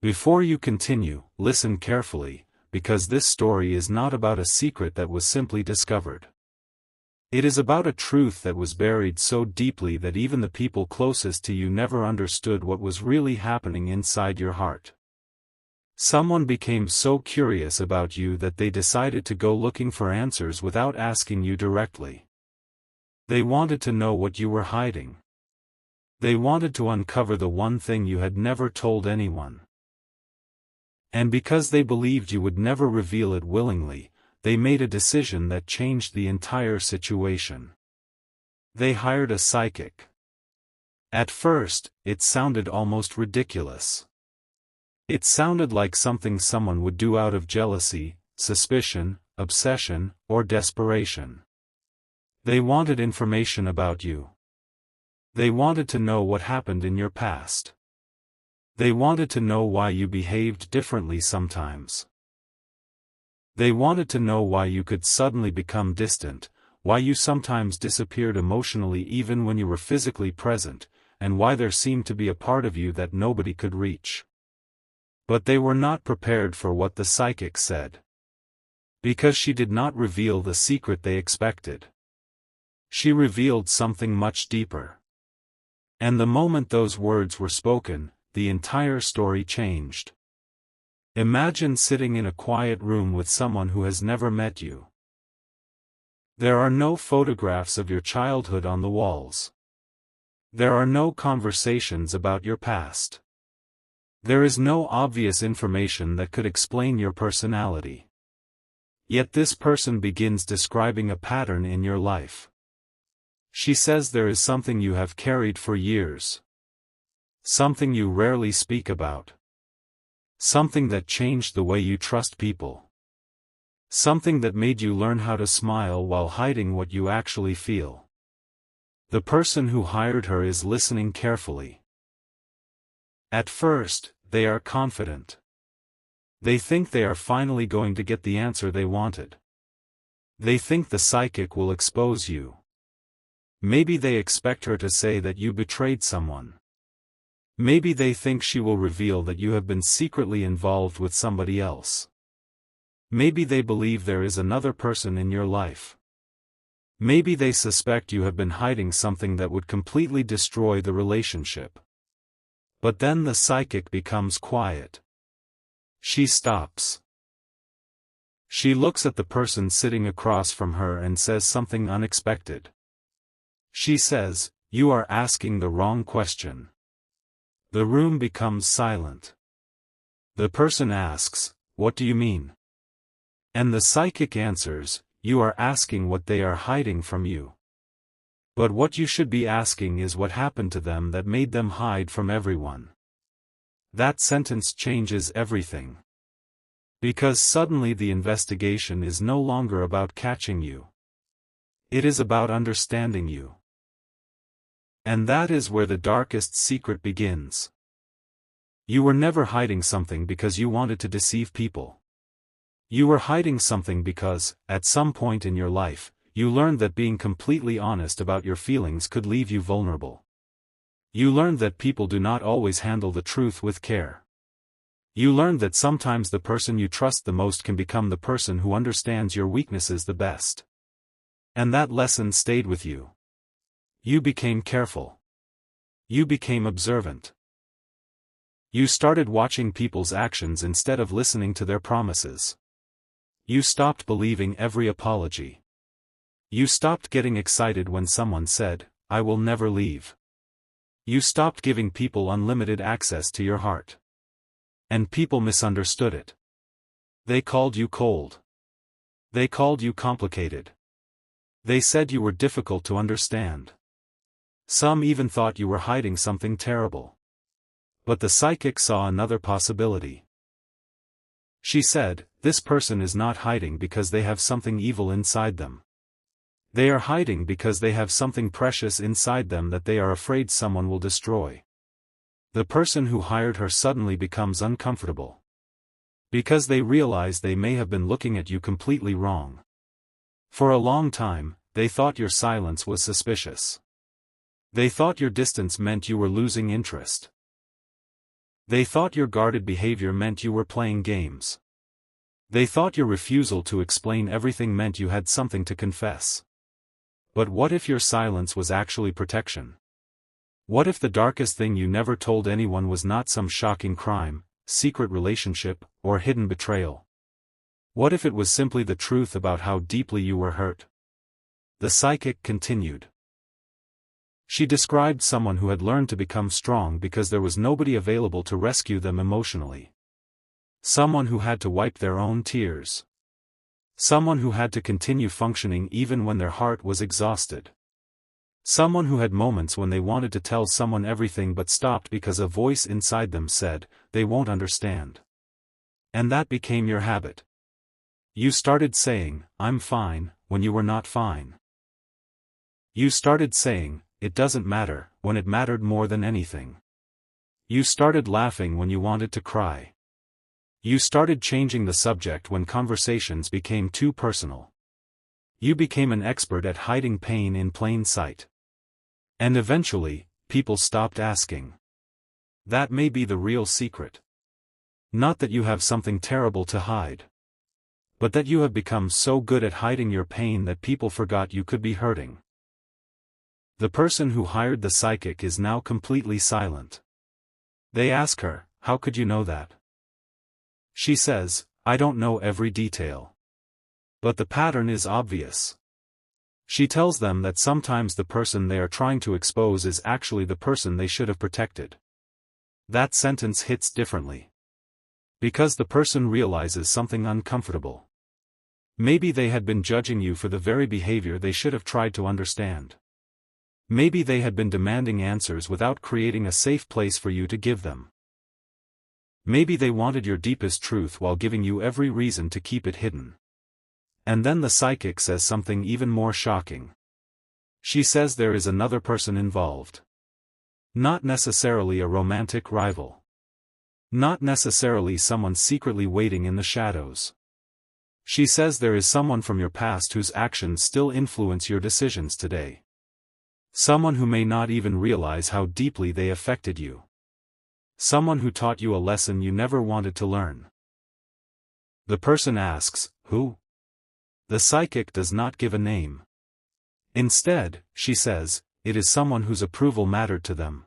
Before you continue, listen carefully, because this story is not about a secret that was simply discovered. It is about a truth that was buried so deeply that even the people closest to you never understood what was really happening inside your heart. Someone became so curious about you that they decided to go looking for answers without asking you directly. They wanted to know what you were hiding. They wanted to uncover the one thing you had never told anyone. And because they believed you would never reveal it willingly, they made a decision that changed the entire situation. They hired a psychic. At first, it sounded almost ridiculous. It sounded like something someone would do out of jealousy, suspicion, obsession, or desperation. They wanted information about you. They wanted to know what happened in your past. They wanted to know why you behaved differently sometimes. They wanted to know why you could suddenly become distant, why you sometimes disappeared emotionally even when you were physically present, and why there seemed to be a part of you that nobody could reach. But they were not prepared for what the psychic said. Because she did not reveal the secret they expected. She revealed something much deeper. And the moment those words were spoken, the entire story changed. Imagine sitting in a quiet room with someone who has never met you. There are no photographs of your childhood on the walls. There are no conversations about your past. There is no obvious information that could explain your personality. Yet this person begins describing a pattern in your life. She says there is something you have carried for years. Something you rarely speak about. Something that changed the way you trust people. Something that made you learn how to smile while hiding what you actually feel. The person who hired her is listening carefully. At first, they are confident. They think they are finally going to get the answer they wanted. They think the psychic will expose you. Maybe they expect her to say that you betrayed someone. Maybe they think she will reveal that you have been secretly involved with somebody else. Maybe they believe there is another person in your life. Maybe they suspect you have been hiding something that would completely destroy the relationship. But then the psychic becomes quiet. She stops. She looks at the person sitting across from her and says something unexpected. She says, "You are asking the wrong question." The room becomes silent. The person asks, "What do you mean?" And the psychic answers, "You are asking what they are hiding from you. But what you should be asking is what happened to them that made them hide from everyone." That sentence changes everything. Because suddenly the investigation is no longer about catching you. It is about understanding you. And that is where the darkest secret begins. You were never hiding something because you wanted to deceive people. You were hiding something because, at some point in your life, you learned that being completely honest about your feelings could leave you vulnerable. You learned that people do not always handle the truth with care. You learned that sometimes the person you trust the most can become the person who understands your weaknesses the best. And that lesson stayed with you. You became careful. You became observant. You started watching people's actions instead of listening to their promises. You stopped believing every apology. You stopped getting excited when someone said, "I will never leave." You stopped giving people unlimited access to your heart. And people misunderstood it. They called you cold. They called you complicated. They said you were difficult to understand. Some even thought you were hiding something terrible. But the psychic saw another possibility. She said, "This person is not hiding because they have something evil inside them. They are hiding because they have something precious inside them that they are afraid someone will destroy." The person who hired her suddenly becomes uncomfortable. Because they realize they may have been looking at you completely wrong. For a long time, they thought your silence was suspicious. They thought your distance meant you were losing interest. They thought your guarded behavior meant you were playing games. They thought your refusal to explain everything meant you had something to confess. But what if your silence was actually protection? What if the darkest thing you never told anyone was not some shocking crime, secret relationship, or hidden betrayal? What if it was simply the truth about how deeply you were hurt? The psychic continued. She described someone who had learned to become strong because there was nobody available to rescue them emotionally. Someone who had to wipe their own tears. Someone who had to continue functioning even when their heart was exhausted. Someone who had moments when they wanted to tell someone everything but stopped because a voice inside them said, "They won't understand." And that became your habit. You started saying, "I'm fine," when you were not fine. You started saying, "It doesn't matter," when it mattered more than anything. You started laughing when you wanted to cry. You started changing the subject when conversations became too personal. You became an expert at hiding pain in plain sight. And eventually, people stopped asking. That may be the real secret. Not that you have something terrible to hide. But that you have become so good at hiding your pain that people forgot you could be hurting. The person who hired the psychic is now completely silent. They ask her, "How could you know that?" She says, "I don't know every detail. But the pattern is obvious." She tells them that sometimes the person they are trying to expose is actually the person they should have protected. That sentence hits differently. Because the person realizes something uncomfortable. Maybe they had been judging you for the very behavior they should have tried to understand. Maybe they had been demanding answers without creating a safe place for you to give them. Maybe they wanted your deepest truth while giving you every reason to keep it hidden. And then the psychic says something even more shocking. She says there is another person involved. Not necessarily a romantic rival. Not necessarily someone secretly waiting in the shadows. She says there is someone from your past whose actions still influence your decisions today. Someone who may not even realize how deeply they affected you. Someone who taught you a lesson you never wanted to learn. The person asks, "Who?" The psychic does not give a name. Instead, she says, it is someone whose approval mattered to them.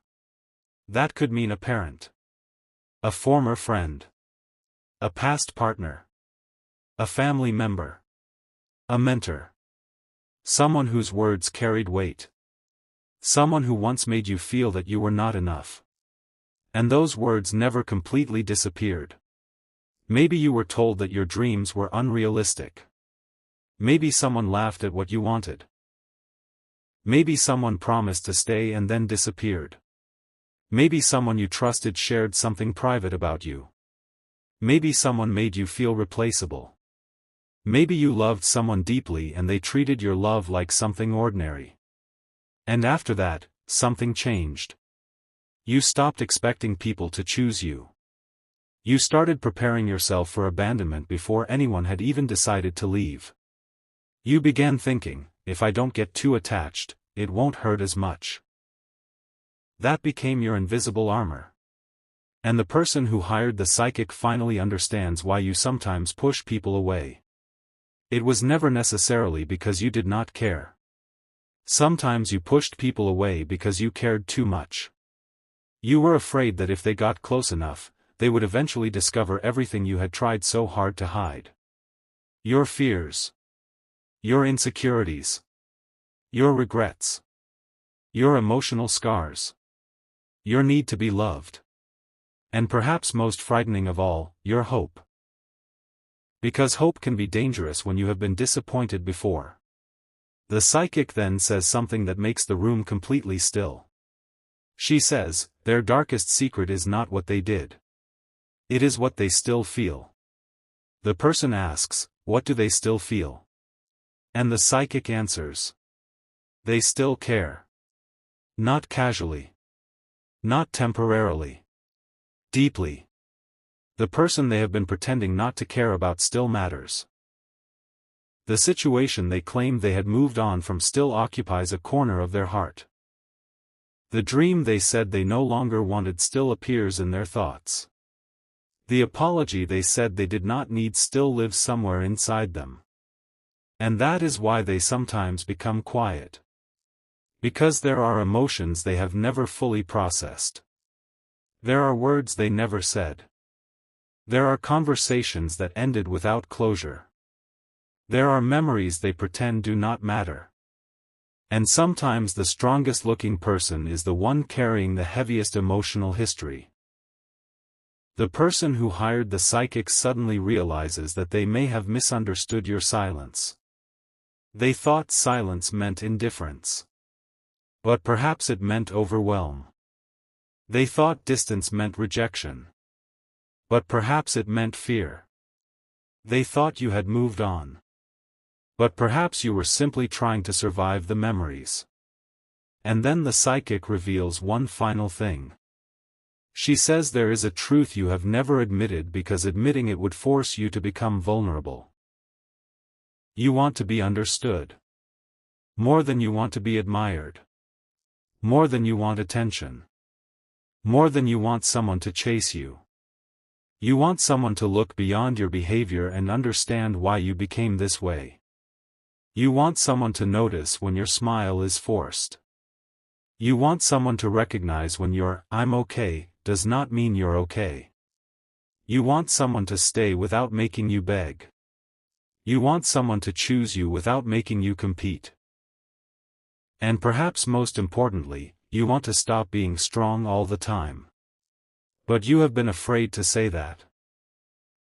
That could mean a parent. A former friend. A past partner. A family member. A mentor. Someone whose words carried weight. Someone who once made you feel that you were not enough. And those words never completely disappeared. Maybe you were told that your dreams were unrealistic. Maybe someone laughed at what you wanted. Maybe someone promised to stay and then disappeared. Maybe someone you trusted shared something private about you. Maybe someone made you feel replaceable. Maybe you loved someone deeply and they treated your love like something ordinary. And after that, something changed. You stopped expecting people to choose you. You started preparing yourself for abandonment before anyone had even decided to leave. You began thinking, if I don't get too attached, it won't hurt as much. That became your invisible armor. And the person who hired the psychic finally understands why you sometimes push people away. It was never necessarily because you did not care. Sometimes you pushed people away because you cared too much. You were afraid that if they got close enough, they would eventually discover everything you had tried so hard to hide. Your fears. Your insecurities. Your regrets. Your emotional scars. Your need to be loved. And perhaps most frightening of all, your hope. Because hope can be dangerous when you have been disappointed before. The psychic then says something that makes the room completely still. She says, their darkest secret is not what they did. It is what they still feel. The person asks, what do they still feel? And the psychic answers. They still care. Not casually. Not temporarily. Deeply. The person they have been pretending not to care about still matters. The situation they claimed they had moved on from still occupies a corner of their heart. The dream they said they no longer wanted still appears in their thoughts. The apology they said they did not need still lives somewhere inside them. And that is why they sometimes become quiet. Because there are emotions they have never fully processed. There are words they never said. There are conversations that ended without closure. There are memories they pretend do not matter. And sometimes the strongest looking person is the one carrying the heaviest emotional history. The person who hired the psychic suddenly realizes that they may have misunderstood your silence. They thought silence meant indifference. But perhaps it meant overwhelm. They thought distance meant rejection. But perhaps it meant fear. They thought you had moved on. But perhaps you were simply trying to survive the memories. And then the psychic reveals one final thing. She says there is a truth you have never admitted because admitting it would force you to become vulnerable. You want to be understood. More than you want to be admired. More than you want attention. More than you want someone to chase you. You want someone to look beyond your behavior and understand why you became this way. You want someone to notice when your smile is forced. You want someone to recognize when your "I'm okay" does not mean you're okay. You want someone to stay without making you beg. You want someone to choose you without making you compete. And perhaps most importantly, you want to stop being strong all the time. But you have been afraid to say that.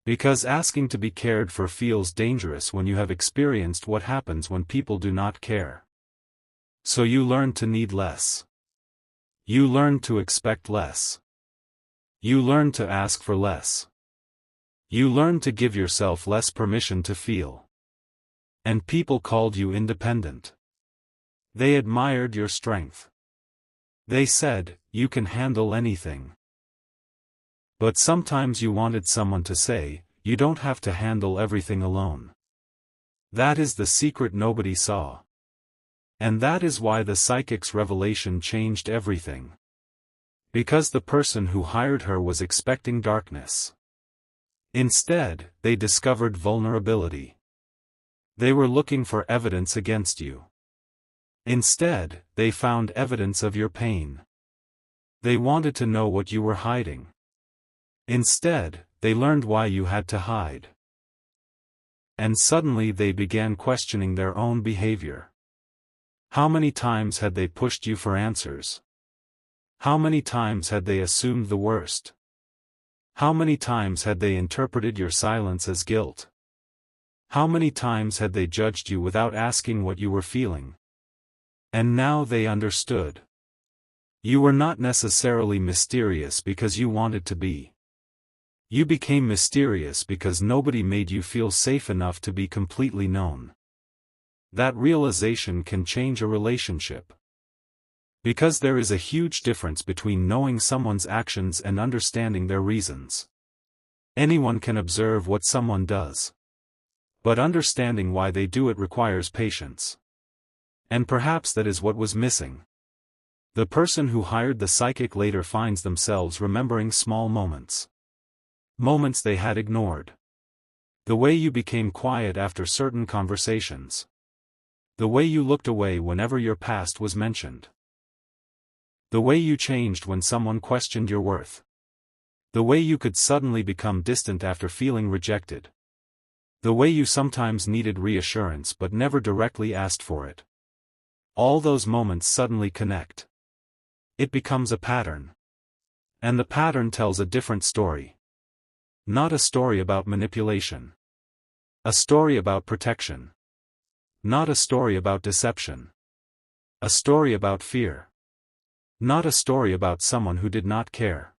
Because asking to be cared for feels dangerous when you have experienced what happens when people do not care. So you learn to need less. You learn to expect less. You learn to ask for less. You learn to give yourself less permission to feel. And people called you independent. They admired your strength. They said, "You can handle anything." But sometimes you wanted someone to say, "You don't have to handle everything alone." That is the secret nobody saw. And that is why the psychic's revelation changed everything. Because the person who hired her was expecting darkness. Instead, they discovered vulnerability. They were looking for evidence against you. Instead, they found evidence of your pain. They wanted to know what you were hiding. Instead, they learned why you had to hide. And suddenly they began questioning their own behavior. How many times had they pushed you for answers? How many times had they assumed the worst? How many times had they interpreted your silence as guilt? How many times had they judged you without asking what you were feeling? And now they understood. You were not necessarily mysterious because you wanted to be. You became mysterious because nobody made you feel safe enough to be completely known. That realization can change a relationship. Because there is a huge difference between knowing someone's actions and understanding their reasons. Anyone can observe what someone does. But understanding why they do it requires patience. And perhaps that is what was missing. The person who hired the psychic later finds themselves remembering small moments. Moments they had ignored. The way you became quiet after certain conversations. The way you looked away whenever your past was mentioned. The way you changed when someone questioned your worth. The way you could suddenly become distant after feeling rejected. The way you sometimes needed reassurance but never directly asked for it. All those moments suddenly connect. It becomes a pattern. And the pattern tells a different story. Not a story about manipulation. A story about protection. Not a story about deception. A story about fear. Not a story about someone who did not care.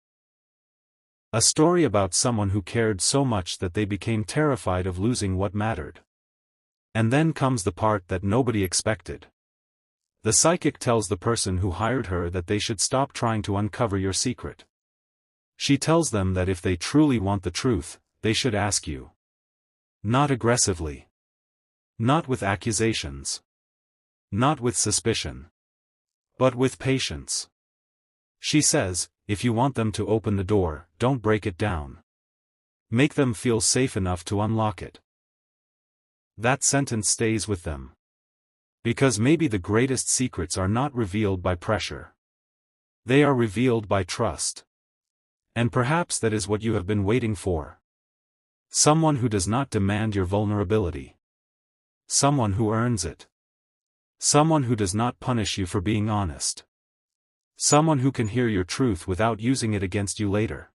A story about someone who cared so much that they became terrified of losing what mattered. And then comes the part that nobody expected. The psychic tells the person who hired her that they should stop trying to uncover your secret. She tells them that if they truly want the truth, they should ask you. Not aggressively. Not with accusations. Not with suspicion. But with patience. She says, if you want them to open the door, don't break it down. Make them feel safe enough to unlock it. That sentence stays with them. Because maybe the greatest secrets are not revealed by pressure. They are revealed by trust. And perhaps that is what you have been waiting for. Someone who does not demand your vulnerability. Someone who earns it. Someone who does not punish you for being honest. Someone who can hear your truth without using it against you later.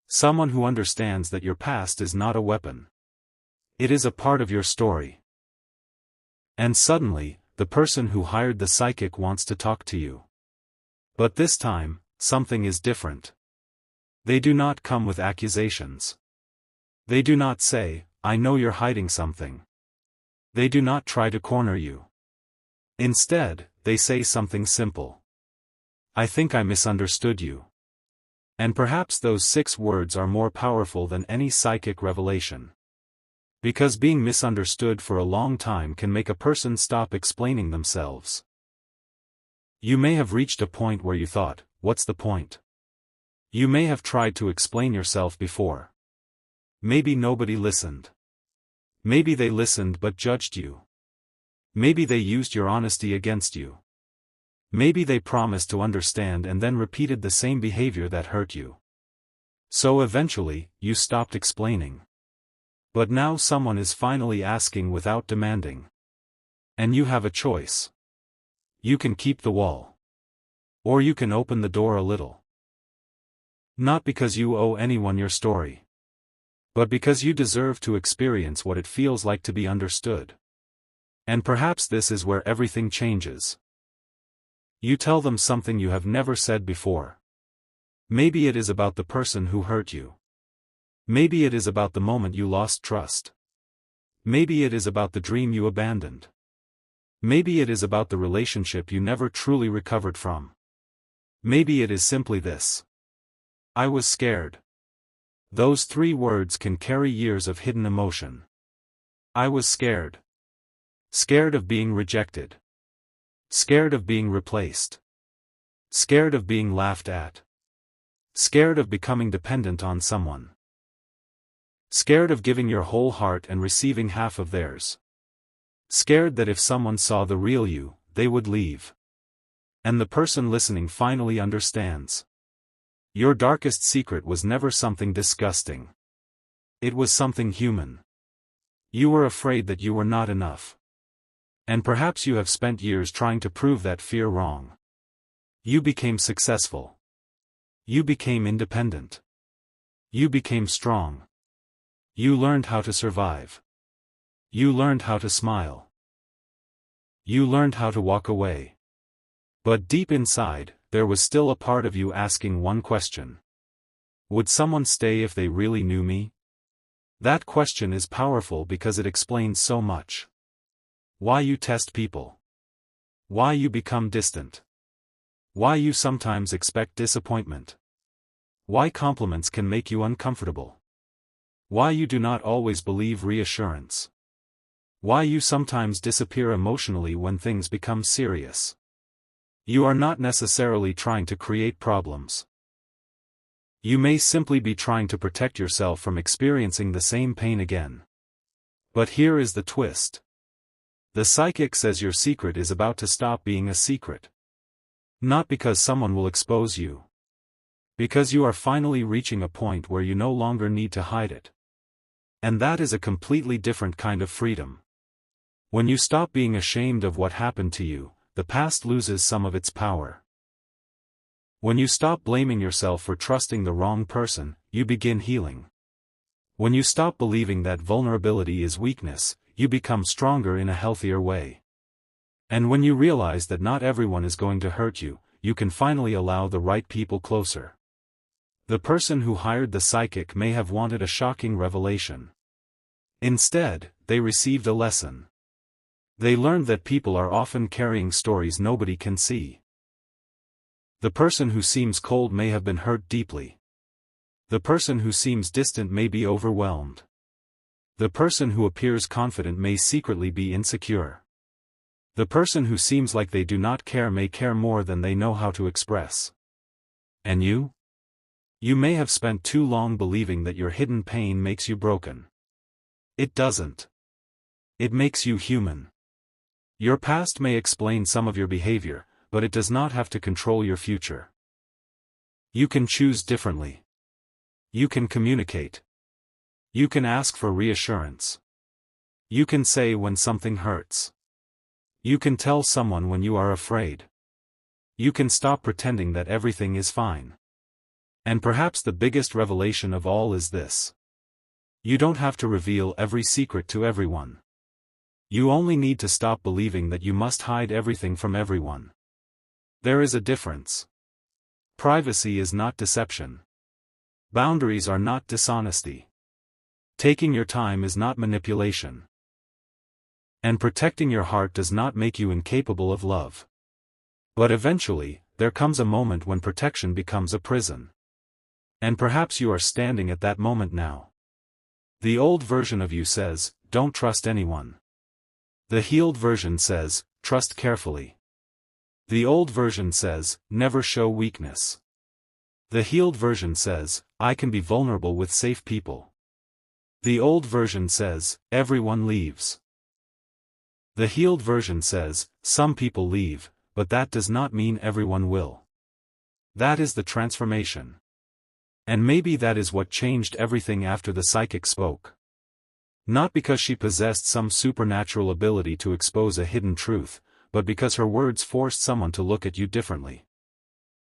Someone who understands that your past is not a weapon. It is a part of your story. And suddenly, the person who hired the psychic wants to talk to you. But this time, something is different. They do not come with accusations. They do not say, I know you're hiding something. They do not try to corner you. Instead, they say something simple. I think I misunderstood you. And perhaps those 6 words are more powerful than any psychic revelation. Because being misunderstood for a long time can make a person stop explaining themselves. You may have reached a point where you thought, what's the point? You may have tried to explain yourself before. Maybe nobody listened. Maybe they listened but judged you. Maybe they used your honesty against you. Maybe they promised to understand and then repeated the same behavior that hurt you. So eventually, you stopped explaining. But now someone is finally asking without demanding. And you have a choice. You can keep the wall. Or you can open the door a little. Not because you owe anyone your story. But because you deserve to experience what it feels like to be understood. And perhaps this is where everything changes. You tell them something you have never said before. Maybe it is about the person who hurt you. Maybe it is about the moment you lost trust. Maybe it is about the dream you abandoned. Maybe it is about the relationship you never truly recovered from. Maybe it is simply this. I was scared. Those 3 words can carry years of hidden emotion. I was scared. Scared of being rejected. Scared of being replaced. Scared of being laughed at. Scared of becoming dependent on someone. Scared of giving your whole heart and receiving half of theirs. Scared that if someone saw the real you, they would leave. And the person listening finally understands. Your darkest secret was never something disgusting. It was something human. You were afraid that you were not enough. And perhaps you have spent years trying to prove that fear wrong. You became successful. You became independent. You became strong. You learned how to survive. You learned how to smile. You learned how to walk away. But deep inside, there was still a part of you asking one question. Would someone stay if they really knew me? That question is powerful because it explains so much. Why you test people. Why you become distant. Why you sometimes expect disappointment. Why compliments can make you uncomfortable. Why you do not always believe reassurance. Why you sometimes disappear emotionally when things become serious. You are not necessarily trying to create problems. You may simply be trying to protect yourself from experiencing the same pain again. But here is the twist. The psychic says your secret is about to stop being a secret. Not because someone will expose you. Because you are finally reaching a point where you no longer need to hide it. And that is a completely different kind of freedom. When you stop being ashamed of what happened to you, the past loses some of its power. When you stop blaming yourself for trusting the wrong person, you begin healing. When you stop believing that vulnerability is weakness, you become stronger in a healthier way. And when you realize that not everyone is going to hurt you, you can finally allow the right people closer. The person who hired the psychic may have wanted a shocking revelation. Instead, they received a lesson. They learned that people are often carrying stories nobody can see. The person who seems cold may have been hurt deeply. The person who seems distant may be overwhelmed. The person who appears confident may secretly be insecure. The person who seems like they do not care may care more than they know how to express. And you? You may have spent too long believing that your hidden pain makes you broken. It doesn't. It makes you human. Your past may explain some of your behavior, but it does not have to control your future. You can choose differently. You can communicate. You can ask for reassurance. You can say when something hurts. You can tell someone when you are afraid. You can stop pretending that everything is fine. And perhaps the biggest revelation of all is this. You don't have to reveal every secret to everyone. You only need to stop believing that you must hide everything from everyone. There is a difference. Privacy is not deception. Boundaries are not dishonesty. Taking your time is not manipulation. And protecting your heart does not make you incapable of love. But eventually, there comes a moment when protection becomes a prison. And perhaps you are standing at that moment now. The old version of you says, don't trust anyone. The healed version says, trust carefully. The old version says, never show weakness. The healed version says, I can be vulnerable with safe people. The old version says, everyone leaves. The healed version says, some people leave, but that does not mean everyone will. That is the transformation. And maybe that is what changed everything after the psychic spoke. Not because she possessed some supernatural ability to expose a hidden truth, but because her words forced someone to look at you differently.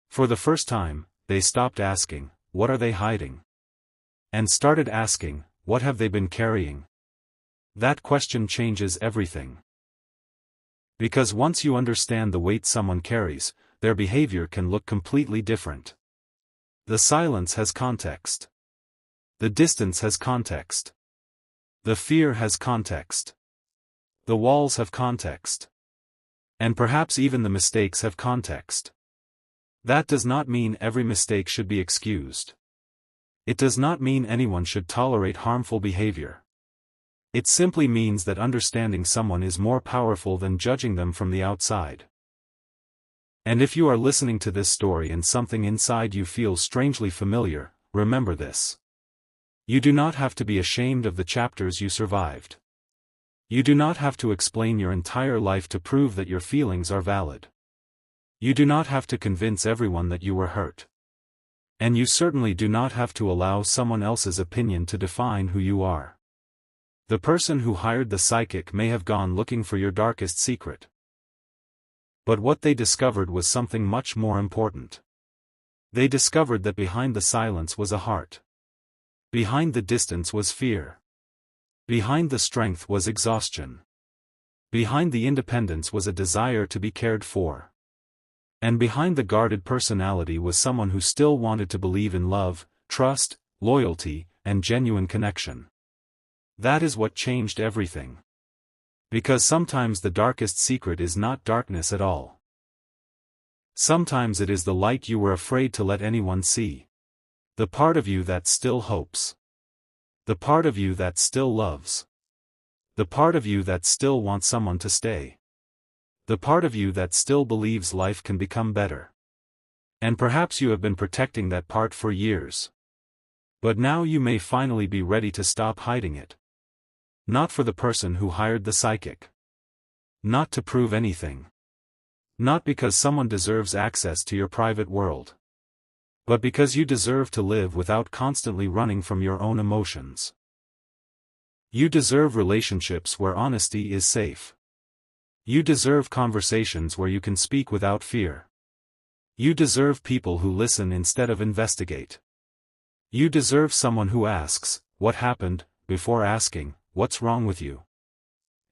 For the first time, they stopped asking, what are they hiding? And started asking, what have they been carrying? That question changes everything. Because once you understand the weight someone carries, their behavior can look completely different. The silence has context. The distance has context. The fear has context. The walls have context. And perhaps even the mistakes have context. That does not mean every mistake should be excused. It does not mean anyone should tolerate harmful behavior. It simply means that understanding someone is more powerful than judging them from the outside. And if you are listening to this story and something inside you feels strangely familiar, remember this. You do not have to be ashamed of the chapters you survived. You do not have to explain your entire life to prove that your feelings are valid. You do not have to convince everyone that you were hurt. And you certainly do not have to allow someone else's opinion to define who you are. The person who hired the psychic may have gone looking for your darkest secret. But what they discovered was something much more important. They discovered that behind the silence was a heart. Behind the distance was fear. Behind the strength was exhaustion. Behind the independence was a desire to be cared for. And behind the guarded personality was someone who still wanted to believe in love, trust, loyalty, and genuine connection. That is what changed everything. Because sometimes the darkest secret is not darkness at all. Sometimes it is the light you were afraid to let anyone see. The part of you that still hopes. The part of you that still loves. The part of you that still wants someone to stay. The part of you that still believes life can become better. And perhaps you have been protecting that part for years. But now you may finally be ready to stop hiding it. Not for the person who hired the psychic. Not to prove anything. Not because someone deserves access to your private world. But because you deserve to live without constantly running from your own emotions. You deserve relationships where honesty is safe. You deserve conversations where you can speak without fear. You deserve people who listen instead of investigate. You deserve someone who asks, what happened, before asking, what's wrong with you?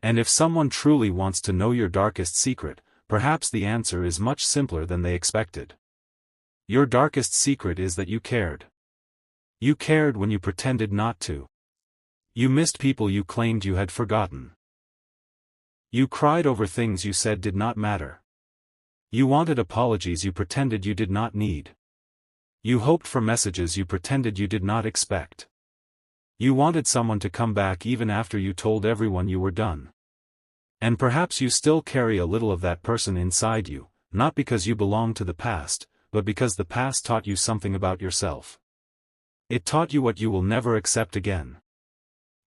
And if someone truly wants to know your darkest secret, perhaps the answer is much simpler than they expected. Your darkest secret is that you cared. You cared when you pretended not to. You missed people you claimed you had forgotten. You cried over things you said did not matter. You wanted apologies you pretended you did not need. You hoped for messages you pretended you did not expect. You wanted someone to come back even after you told everyone you were done. And perhaps you still carry a little of that person inside you, not because you belong to the past, but because the past taught you something about yourself. It taught you what you will never accept again.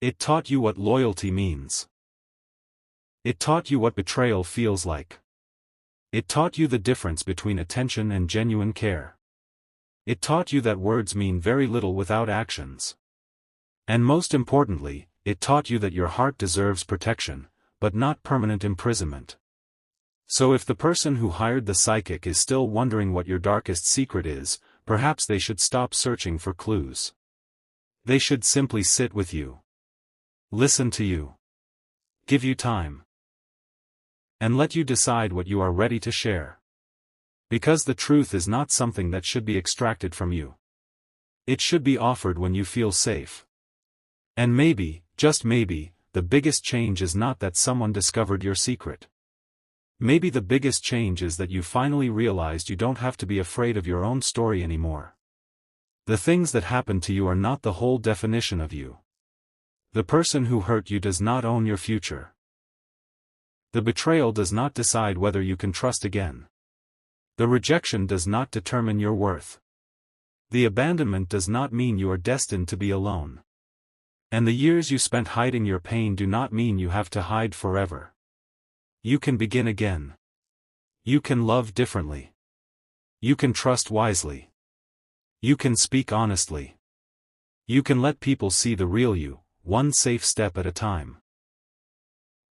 It taught you what loyalty means. It taught you what betrayal feels like. It taught you the difference between attention and genuine care. It taught you that words mean very little without actions. And most importantly, it taught you that your heart deserves protection, but not permanent imprisonment. So if the person who hired the psychic is still wondering what your darkest secret is, perhaps they should stop searching for clues. They should simply sit with you. Listen to you. Give you time. And let you decide what you are ready to share. Because the truth is not something that should be extracted from you. It should be offered when you feel safe. And maybe, just maybe, the biggest change is not that someone discovered your secret. Maybe the biggest change is that you finally realized you don't have to be afraid of your own story anymore. The things that happen to you are not the whole definition of you. The person who hurt you does not own your future. The betrayal does not decide whether you can trust again. The rejection does not determine your worth. The abandonment does not mean you are destined to be alone. And the years you spent hiding your pain do not mean you have to hide forever. You can begin again. You can love differently. You can trust wisely. You can speak honestly. You can let people see the real you, one safe step at a time.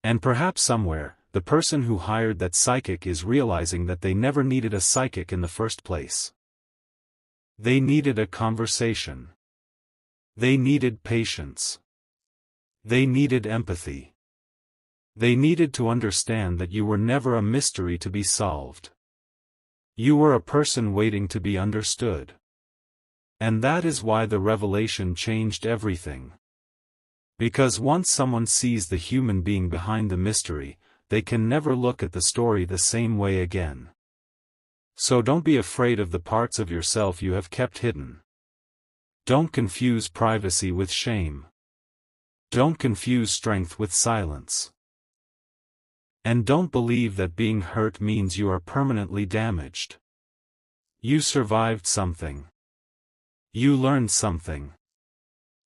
And perhaps somewhere, the person who hired that psychic is realizing that they never needed a psychic in the first place. They needed a conversation. They needed patience. They needed empathy. They needed to understand that you were never a mystery to be solved. You were a person waiting to be understood. And that is why the revelation changed everything. Because once someone sees the human being behind the mystery, they can never look at the story the same way again. So don't be afraid of the parts of yourself you have kept hidden. Don't confuse privacy with shame. Don't confuse strength with silence. And don't believe that being hurt means you are permanently damaged. You survived something. You learned something.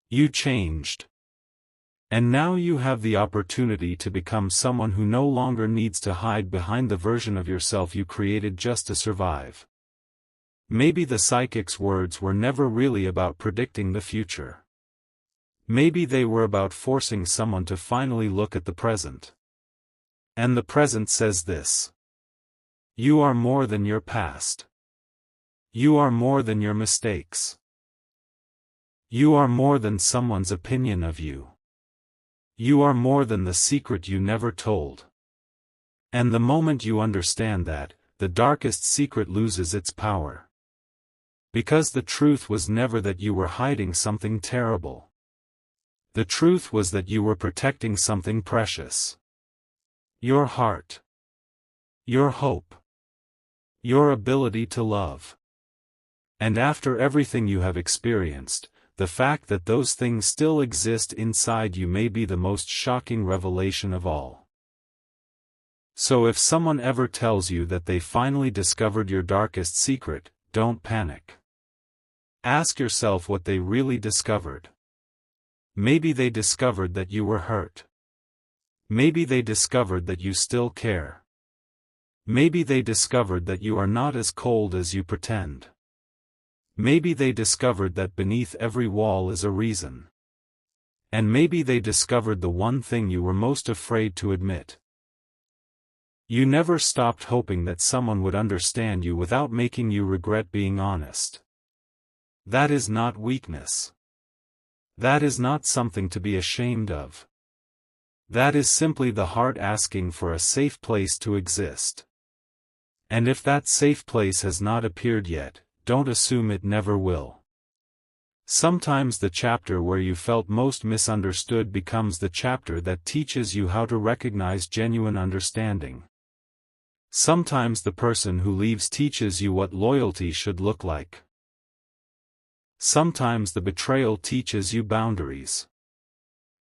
You changed. And now you have the opportunity to become someone who no longer needs to hide behind the version of yourself you created just to survive. Maybe the psychic's words were never really about predicting the future. Maybe they were about forcing someone to finally look at the present. And the present says this: you are more than your past. You are more than your mistakes. You are more than someone's opinion of you. You are more than the secret you never told. And the moment you understand that, the darkest secret loses its power. Because the truth was never that you were hiding something terrible. The truth was that you were protecting something precious. Your heart. Your hope. Your ability to love. And after everything you have experienced, the fact that those things still exist inside you may be the most shocking revelation of all. So if someone ever tells you that they finally discovered your darkest secret, don't panic. Ask yourself what they really discovered. Maybe they discovered that you were hurt. Maybe they discovered that you still care. Maybe they discovered that you are not as cold as you pretend. Maybe they discovered that beneath every wall is a reason. And maybe they discovered the one thing you were most afraid to admit. You never stopped hoping that someone would understand you without making you regret being honest. That is not weakness. That is not something to be ashamed of. That is simply the heart asking for a safe place to exist. And if that safe place has not appeared yet, don't assume it never will. Sometimes the chapter where you felt most misunderstood becomes the chapter that teaches you how to recognize genuine understanding. Sometimes the person who leaves teaches you what loyalty should look like. Sometimes the betrayal teaches you boundaries.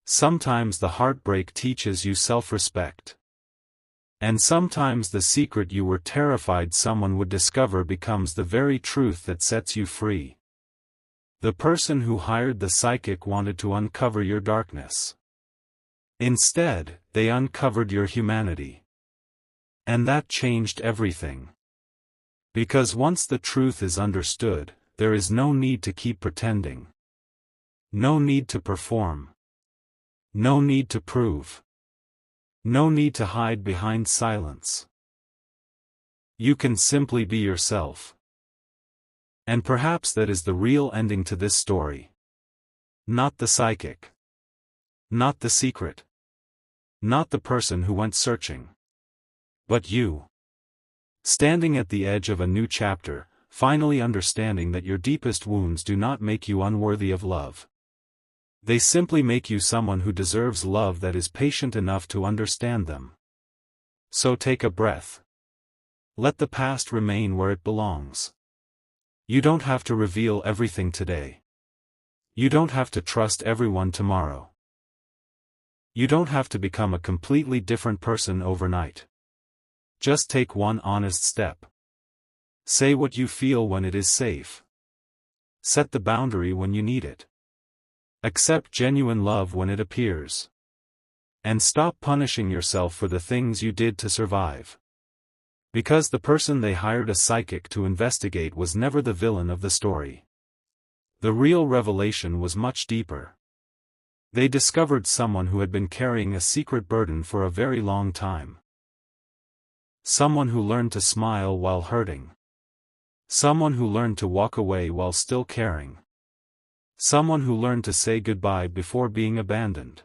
Sometimes the heartbreak teaches you self-respect. And sometimes the secret you were terrified someone would discover becomes the very truth that sets you free. The person who hired the psychic wanted to uncover your darkness. Instead, they uncovered your humanity. And that changed everything. Because once the truth is understood, there is no need to keep pretending. No need to perform. No need to prove. No need to hide behind silence. You can simply be yourself. And perhaps that is the real ending to this story. Not the psychic. Not the secret. Not the person who went searching. But you. Standing at the edge of a new chapter, finally understanding that your deepest wounds do not make you unworthy of love. They simply make you someone who deserves love that is patient enough to understand them. So take a breath. Let the past remain where it belongs. You don't have to reveal everything today. You don't have to trust everyone tomorrow. You don't have to become a completely different person overnight. Just take one honest step. Say what you feel when it is safe. Set the boundary when you need it. Accept genuine love when it appears. And stop punishing yourself for the things you did to survive. Because the person they hired a psychic to investigate was never the villain of the story. The real revelation was much deeper. They discovered someone who had been carrying a secret burden for a very long time. Someone who learned to smile while hurting. Someone who learned to walk away while still caring. Someone who learned to say goodbye before being abandoned.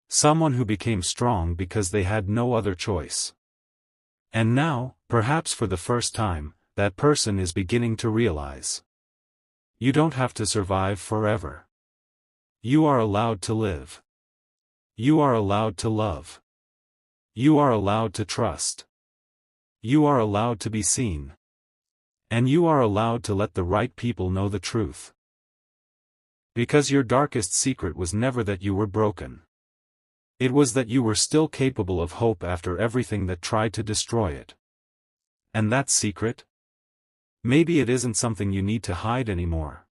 Someone who became strong because they had no other choice. And now, perhaps for the first time, that person is beginning to realize. You don't have to survive forever. You are allowed to live. You are allowed to love. You are allowed to trust. You are allowed to be seen. And you are allowed to let the right people know the truth. Because your darkest secret was never that you were broken. It was that you were still capable of hope after everything that tried to destroy it. And that secret? Maybe it isn't something you need to hide anymore.